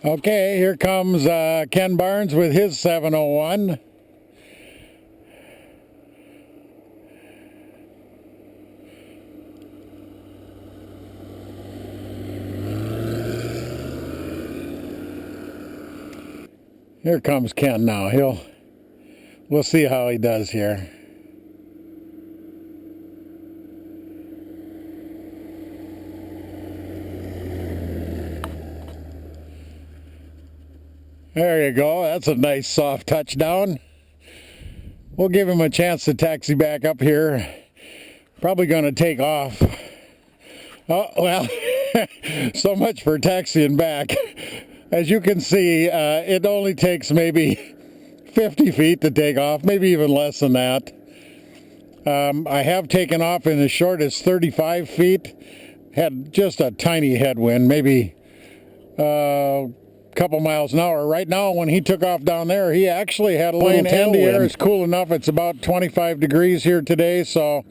Okay, here comes Ken Barnes with his 701. Here comes Ken now. We'll see how he does here. There you go. That's a nice soft touchdown. We'll give him a chance to taxi back up here. Probably going to take off. Oh, well, so much for taxiing back. As you can see, it only takes maybe 50 feet to take off, maybe even less than that. I have taken off in as short as 35 feet. Had just a tiny headwind, maybe couple miles an hour. Right now, when he took off down there, he actually had a little tailwind. The air is cool enough. It's about 25 degrees here today, so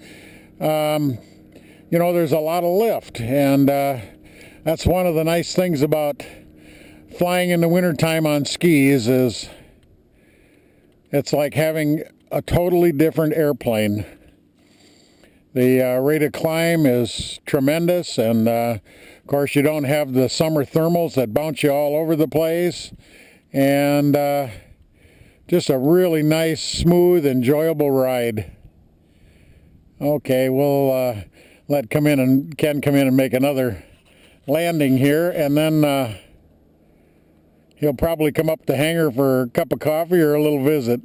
you know, there's a lot of lift, and that's one of the nice things about flying in the wintertime on skis. Is it's like having a totally different airplane. The rate of climb is tremendous, and of course you don't have the summer thermals that bounce you all over the place, and just a really nice, smooth, enjoyable ride. Okay, we'll let Ken come in and make another landing here, and then he'll probably come up the hangar for a cup of coffee or a little visit.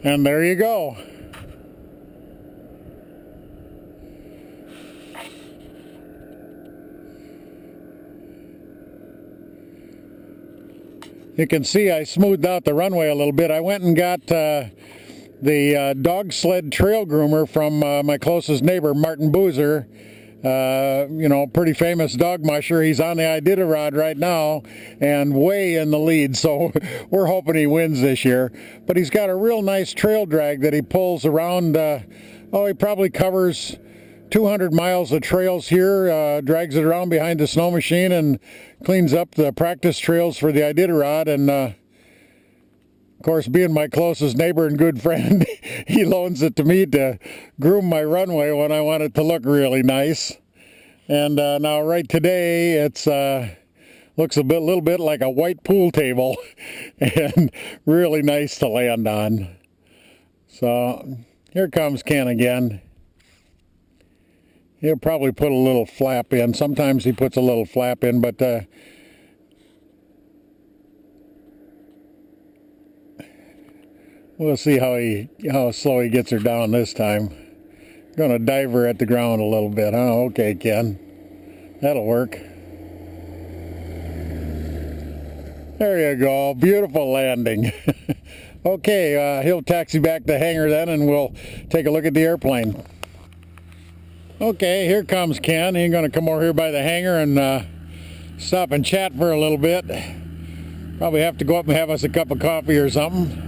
And there you go. You can see I smoothed out the runway a little bit. I went and got the dog sled trail groomer from my closest neighbor, Martin Boozer. You know, pretty famous dog musher. He's on the Iditarod right now and way in the lead, so we're hoping he wins this year. But he's got a real nice trail drag that he pulls around. He probably covers 200 miles of trails here, drags it around behind the snow machine and cleans up the practice trails for the Iditarod. And of course, being my closest neighbor and good friend, he loans it to me to groom my runway when I want it to look really nice. And now right today, it's looks a little bit like a white pool table and really nice to land on. So here comes Ken again. He'll probably put a little flap in. Sometimes he puts a little flap in, but we'll see how slow he gets her down this time. Gonna dive her at the ground a little bit, huh? Okay, Ken. That'll work. There you go. Beautiful landing. Okay, he'll taxi back to the hangar then, and we'll take a look at the airplane. Okay, here comes Ken. He's gonna come over here by the hangar and stop and chat for a little bit. Probably have to go up and have us a cup of coffee or something.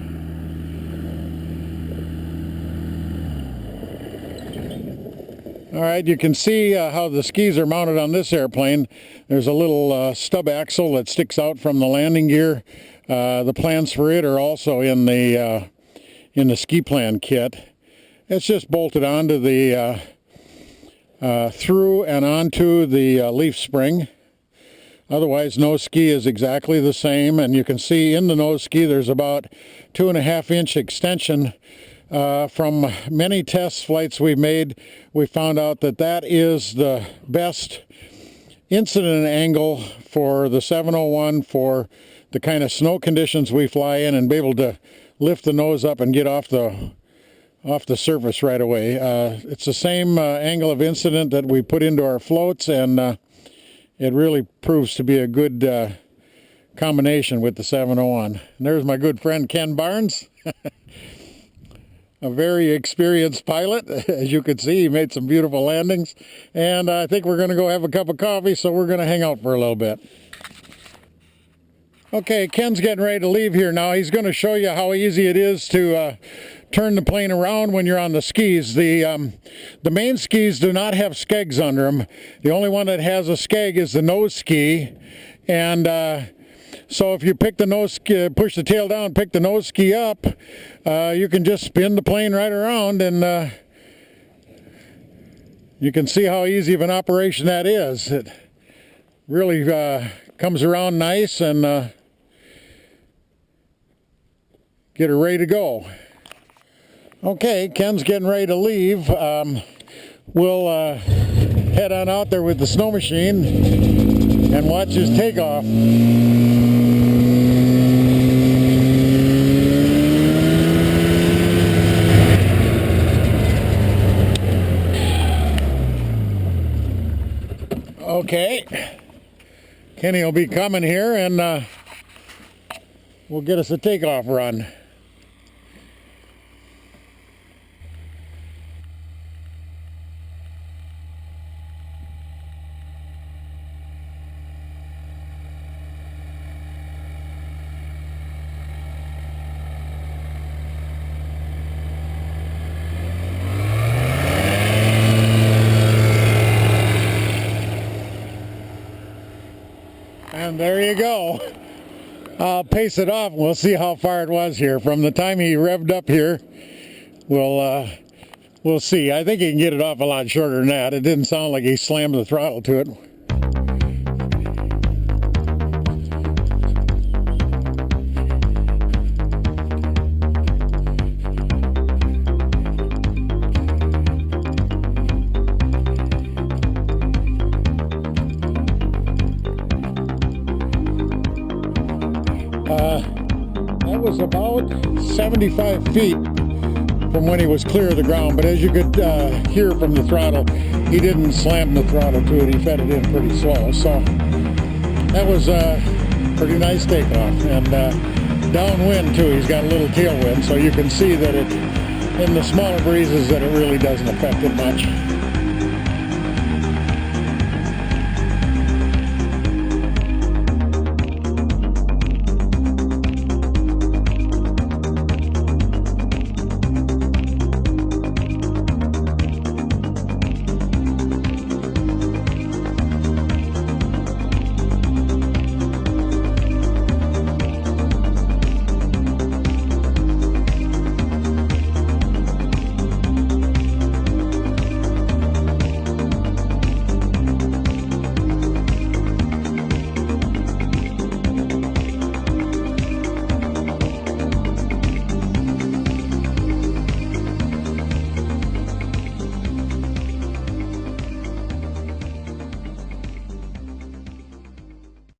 All right, you can see how the skis are mounted on this airplane. There's a little stub axle that sticks out from the landing gear. The plans for it are also in the ski plan kit. It's just bolted onto the through and onto the leaf spring. Otherwise, nose ski is exactly the same, and you can see in the nose ski there's about 2.5-inch extension. From many test flights we've made, we found out that that is the best incident angle for the 701 for the kind of snow conditions we fly in, and be able to lift the nose up and get off the surface right away. It's the same angle of incident that we put into our floats, and it really proves to be a good combination with the 701. And there's my good friend Ken Barnes. A very experienced pilot. As you can see, he made some beautiful landings. And I think we're going to go have a cup of coffee, so we're going to hang out for a little bit. Okay, Ken's getting ready to leave here now. He's going to show you how easy it is to turn the plane around when you're on the skis. The main skis do not have skegs under them. The only one that has a skeg is the nose ski. And so if you pick the nose ski, push the tail down, pick the nose ski up, you can just spin the plane right around, and you can see how easy of an operation that is. It really comes around nice, and get her ready to go. Okay, Ken's getting ready to leave. We'll head on out there with the snow machine and watch his takeoff. Okay, Kenny will be coming here, and we'll get us a takeoff run. And there you go. I'll pace it off and we'll see how far it was here. From the time he revved up here, we'll see. I think he can get it off a lot shorter than that. It didn't sound like he slammed the throttle to it. That was about 75 feet from when he was clear of the ground, but as you could hear from the throttle, he didn't slam the throttle to it. He fed it in pretty slow. So that was a pretty nice takeoff. And downwind too, he's got a little tailwind, so you can see that in the smaller breezes that it really doesn't affect it much.